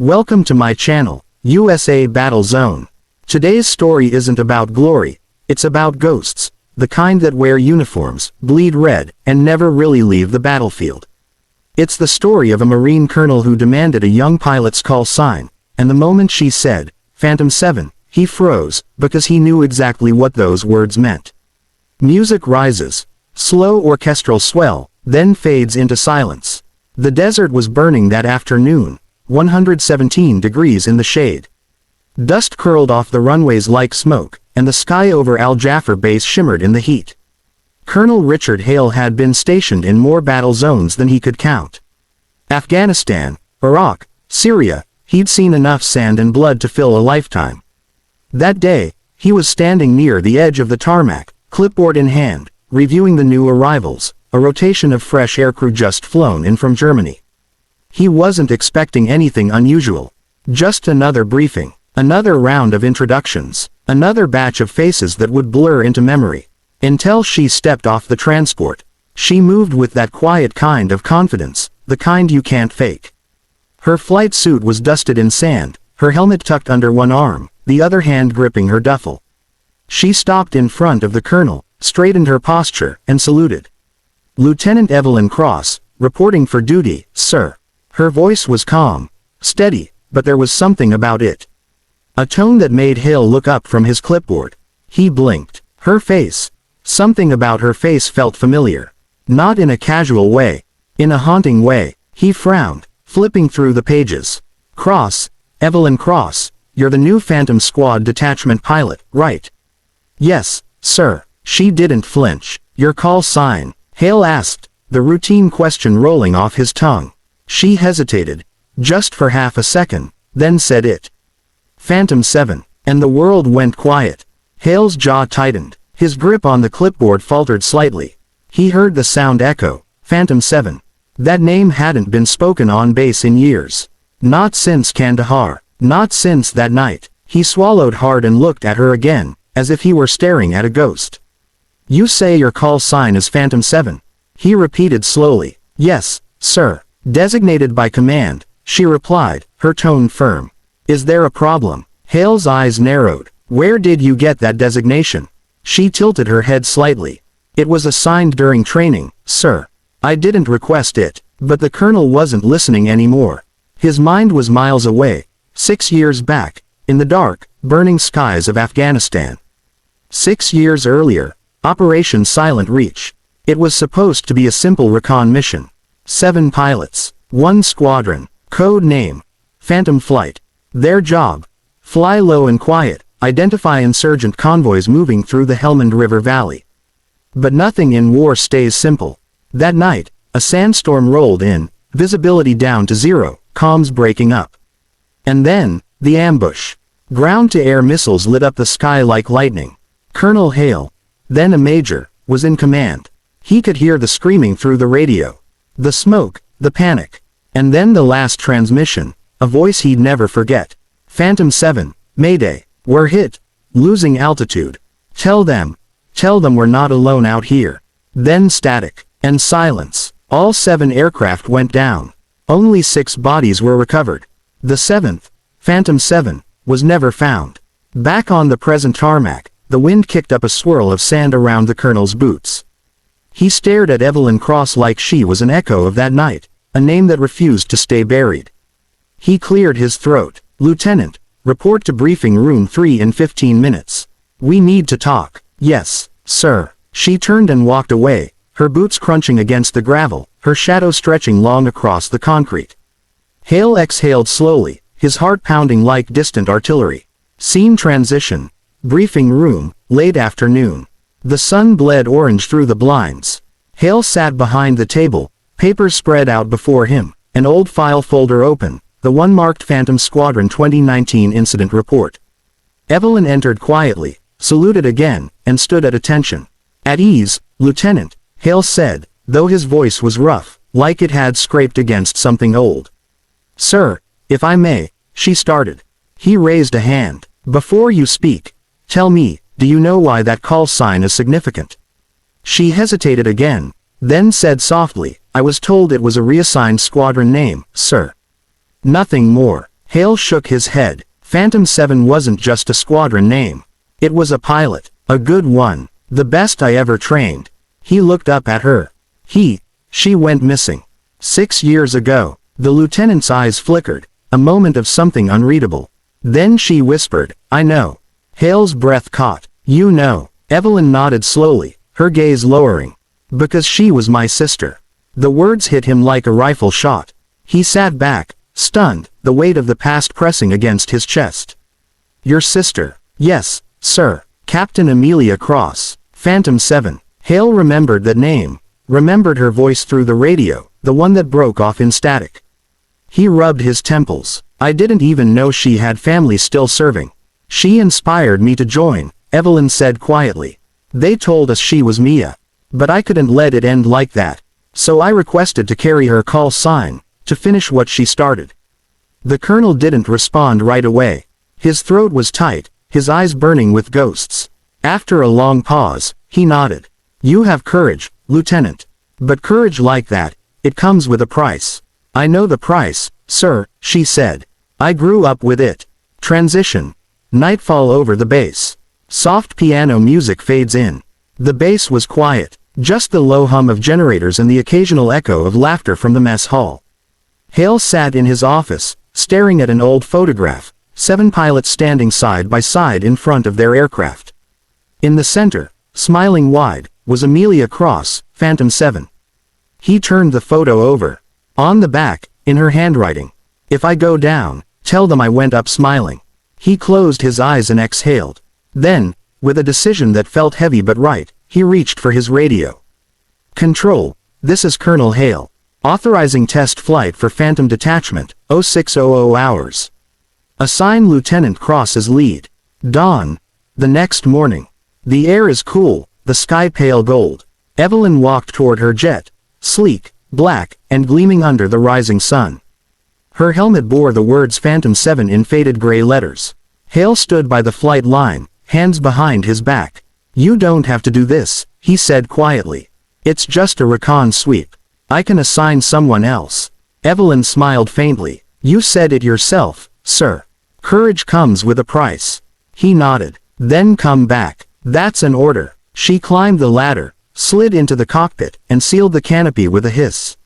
Welcome to my channel, USA Battle Zone. Today's story isn't about glory, it's about ghosts, the kind that wear uniforms, bleed red, and never really leave the battlefield. It's the story of a Marine colonel who demanded a young pilot's call sign, and the moment she said, Phantom 7, he froze, because he knew exactly what those words meant. Music rises, slow orchestral swell, then fades into silence. The desert was burning that afternoon, 117 degrees in the shade. Dust curled off the runways like smoke, and the sky over Al Jaffer base shimmered in the heat. Colonel Richard Hale had been stationed in more battle zones than he could count. Afghanistan, Iraq, Syria, he'd seen enough sand and blood to fill a lifetime. That day, he was standing near the edge of the tarmac, clipboard in hand, reviewing the new arrivals, a rotation of fresh aircrew just flown in from Germany. He wasn't expecting anything unusual. Just another briefing, another round of introductions, another batch of faces that would blur into memory. Until she stepped off the transport. She moved with that quiet kind of confidence, the kind you can't fake. Her flight suit was dusted in sand, her helmet tucked under one arm, the other hand gripping her duffel. She stopped in front of the colonel, straightened her posture, and saluted. Lieutenant Evelyn Cross, reporting for duty, sir. Her voice was calm, steady, but there was something about it. A tone that made Hale look up from his clipboard. He blinked. Her face. Something about her face felt familiar. Not in a casual way. In a haunting way. He frowned, flipping through the pages. Cross, Evelyn Cross, you're the new Phantom Squad detachment pilot, right? Yes, sir. She didn't flinch. Your call sign? Hale asked, the routine question rolling off his tongue. She hesitated, just for half a second, then said it. Phantom 7, and the world went quiet. Hale's jaw tightened, his grip on the clipboard faltered slightly. He heard the sound echo, Phantom 7. That name hadn't been spoken on base in years. Not since Kandahar, not since that night. He swallowed hard and looked at her again, as if he were staring at a ghost. You say your call sign is Phantom 7? He repeated slowly. Yes, sir. Designated by command, she replied, her tone firm. Is there a problem? Hale's eyes narrowed. Where did you get that designation? She tilted her head slightly. It was assigned during training, sir. I didn't request it, but the colonel wasn't listening anymore. His mind was miles away, 6 years back, in the dark, burning skies of Afghanistan. 6 years earlier, Operation Silent Reach. It was supposed to be a simple recon mission. 7 pilots, 1 squadron, code name, Phantom Flight. Their job, fly low and quiet, identify insurgent convoys moving through the Helmand River Valley. But nothing in war stays simple. That night, a sandstorm rolled in, visibility down to 0, comms breaking up. And then, the ambush. Ground-to-air missiles lit up the sky like lightning. Colonel Hale, then a major, was in command. He could hear the screaming through the radio. The smoke, the panic. And then the last transmission, a voice he'd never forget. Phantom 7, Mayday, we're hit. Losing altitude. Tell them we're not alone out here. Then static, and silence. All 7 aircraft went down. Only 6 bodies were recovered. The 7th, Phantom 7, was never found. Back on the present tarmac, the wind kicked up a swirl of sand around the colonel's boots. He stared at Evelyn Cross like she was an echo of that night, a name that refused to stay buried. He cleared his throat. Lieutenant, report to briefing room 3 in 15 minutes. We need to talk. Yes, sir. She turned and walked away, her boots crunching against the gravel, her shadow stretching long across the concrete. Hale exhaled slowly, his heart pounding like distant artillery. Scene transition. Briefing room, late afternoon. The sun bled orange through the blinds. Hale sat behind the table, papers spread out before him, an old file folder open, the one marked Phantom Squadron 2019 Incident Report. Evelyn entered quietly, saluted again, and stood at attention. At ease, Lieutenant, Hale said, though his voice was rough, like it had scraped against something old. Sir, if I may, she started. He raised a hand. Before you speak, tell me, do you know why that call sign is significant? She hesitated again, then said softly, I was told it was a reassigned squadron name, sir. Nothing more. Hale shook his head. Phantom 7 wasn't just a squadron name. It was a pilot, a good one, the best I ever trained. He looked up at her. She went missing. 6 years ago. The lieutenant's eyes flickered, a moment of something unreadable. Then she whispered, I know. Hale's breath caught. You know. Evelyn nodded slowly, her gaze lowering. Because she was my sister. The words hit him like a rifle shot. He sat back, stunned, the weight of the past pressing against his chest. Your sister? Yes, sir. Captain Amelia Cross. Phantom 7. Hale remembered that name, remembered her voice through the radio, the one that broke off in static. He rubbed his temples. I didn't even know she had family still serving. She inspired me to join, Evelyn said quietly. They told us she was Mia. But I couldn't let it end like that. So I requested to carry her call sign, to finish what she started. The colonel didn't respond right away. His throat was tight, his eyes burning with ghosts. After a long pause, he nodded. You have courage, Lieutenant. But courage like that, it comes with a price. I know the price, sir, she said. I grew up with it. Transition. Nightfall over the base. Soft piano music fades in. The base was quiet, just the low hum of generators and the occasional echo of laughter from the mess hall. Hale sat in his office, staring at an old photograph, 7 pilots standing side by side in front of their aircraft. In the center, smiling wide, was Amelia Cross, Phantom 7. He turned the photo over. On the back, in her handwriting. If I go down, tell them I went up smiling. He closed his eyes and exhaled. Then, with a decision that felt heavy but right, he reached for his radio. Control, this is Colonel Hale. Authorizing test flight for Phantom Detachment, 0600 hours. Assign Lieutenant Cross as lead. Dawn. The next morning. The air is cool, the sky pale gold. Evelyn walked toward her jet. Sleek, black, and gleaming under the rising sun. Her helmet bore the words Phantom 7 in faded gray letters. Hale stood by the flight line, hands behind his back. You don't have to do this, he said quietly. It's just a recon sweep. I can assign someone else. Evelyn smiled faintly. You said it yourself, sir. Courage comes with a price. He nodded. Then come back. That's an order. She climbed the ladder, slid into the cockpit, and sealed the canopy with a hiss.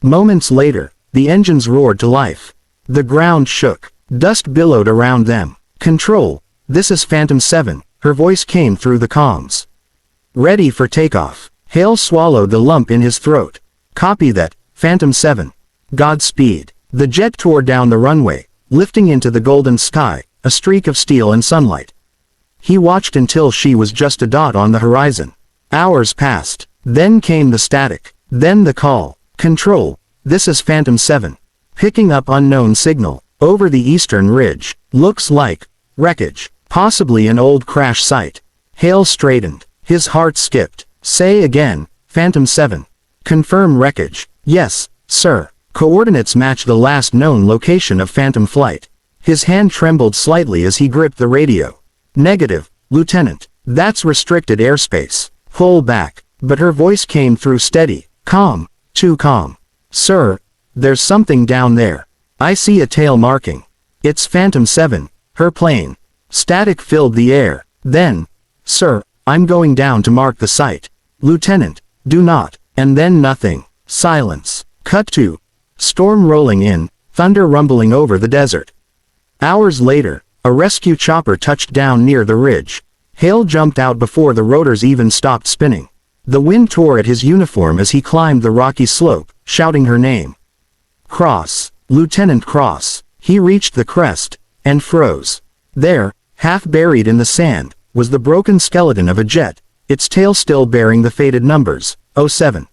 Moments later, the engines roared to life. The ground shook. Dust billowed around them. Control, this is Phantom 7, her voice came through the comms. Ready for takeoff. Hale swallowed the lump in his throat. Copy that, Phantom 7. Godspeed. The jet tore down the runway, lifting into the golden sky, a streak of steel and sunlight. He watched until she was just a dot on the horizon. Hours passed. Then came the static. Then the call. Control, this is Phantom 7. Picking up unknown signal. Over the eastern ridge. Looks like wreckage. Possibly an old crash site. Hale straightened. His heart skipped. Say again, Phantom 7. Confirm wreckage. Yes, sir. Coordinates match the last known location of Phantom flight. His hand trembled slightly as he gripped the radio. Negative, Lieutenant. That's restricted airspace. Pull back. But her voice came through steady. Calm. Too calm. Sir, there's something down there. I see a tail marking. It's Phantom 7, her plane. Static filled the air. Then, sir, I'm going down to mark the site. Lieutenant, do not. And then nothing. Silence. Cut to. Storm rolling in, thunder rumbling over the desert. Hours later, a rescue chopper touched down near the ridge. Hale jumped out before the rotors even stopped spinning. The wind tore at his uniform as he climbed the rocky slope, shouting her name. Cross. Lieutenant Cross. He reached the crest, and froze. There, half buried in the sand, was the broken skeleton of a jet, its tail still bearing the faded numbers, 07.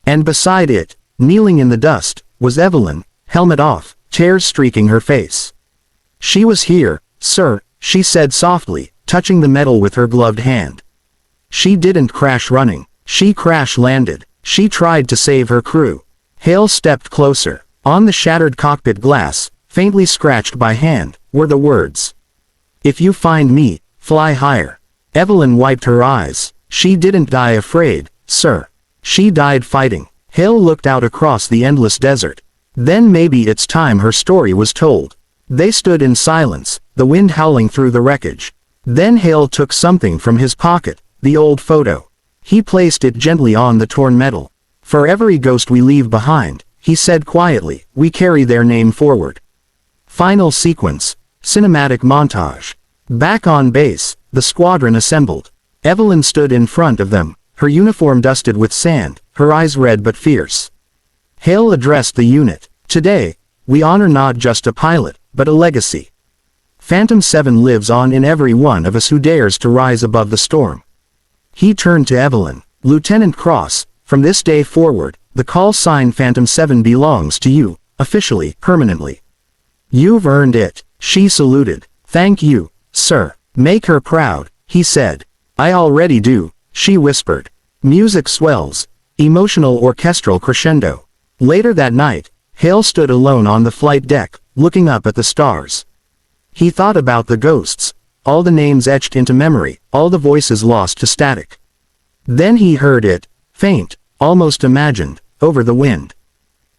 And beside it, kneeling in the dust, was Evelyn, helmet off, tears streaking her face. She was here, sir, she said softly, touching the metal with her gloved hand. She didn't crash running. She crash landed. She tried to save her crew. Hale stepped closer. On the shattered cockpit glass, faintly scratched by hand, were the words. If you find me, fly higher. Evelyn wiped her eyes. She didn't die afraid, sir. She died fighting. Hale looked out across the endless desert. Then maybe it's time her story was told. They stood in silence, the wind howling through the wreckage. Then Hale took something from his pocket, the old photo. He placed it gently on the torn metal. For every ghost we leave behind, he said quietly, we carry their name forward. Final sequence. Cinematic montage. Back on base, the squadron assembled. Evelyn stood in front of them, her uniform dusted with sand, her eyes red but fierce. Hale addressed the unit. Today, we honor not just a pilot, but a legacy. Phantom 7 lives on in every one of us who dares to rise above the storm. He turned to Evelyn. Lieutenant Cross, from this day forward, the call sign Phantom 7 belongs to you, officially, permanently. You've earned it, she saluted. Thank you, sir. Make her proud, he said. I already do, she whispered. Music swells. Emotional orchestral crescendo. Later that night, Hale stood alone on the flight deck, looking up at the stars. He thought about the ghosts, all the names etched into memory, all the voices lost to static. Then he heard it, faint, almost imagined, over the wind.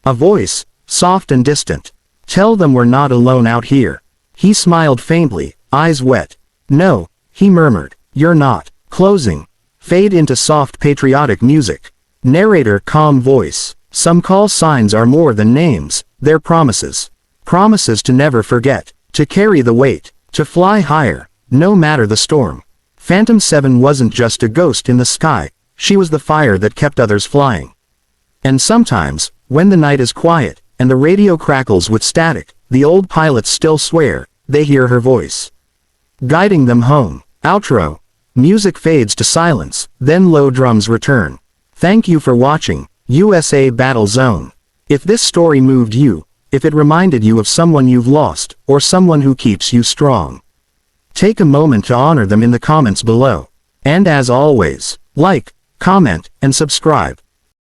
A voice, soft and distant. Tell them we're not alone out here. He smiled faintly, eyes wet. No, he murmured, you're not. Closing. Fade into soft patriotic music. Narrator calm voice. Some call signs are more than names, they're promises. Promises to never forget, to carry the weight, to fly higher, no matter the storm. Phantom 7 wasn't just a ghost in the sky, she was the fire that kept others flying. And sometimes, when the night is quiet, and the radio crackles with static, the old pilots still swear, they hear her voice. Guiding them home. Outro. Music fades to silence, then low drums return. Thank you for watching, USA Battle Zone. If this story moved you, if it reminded you of someone you've lost, or someone who keeps you strong, take a moment to honor them in the comments below. And as always, like, comment, and subscribe.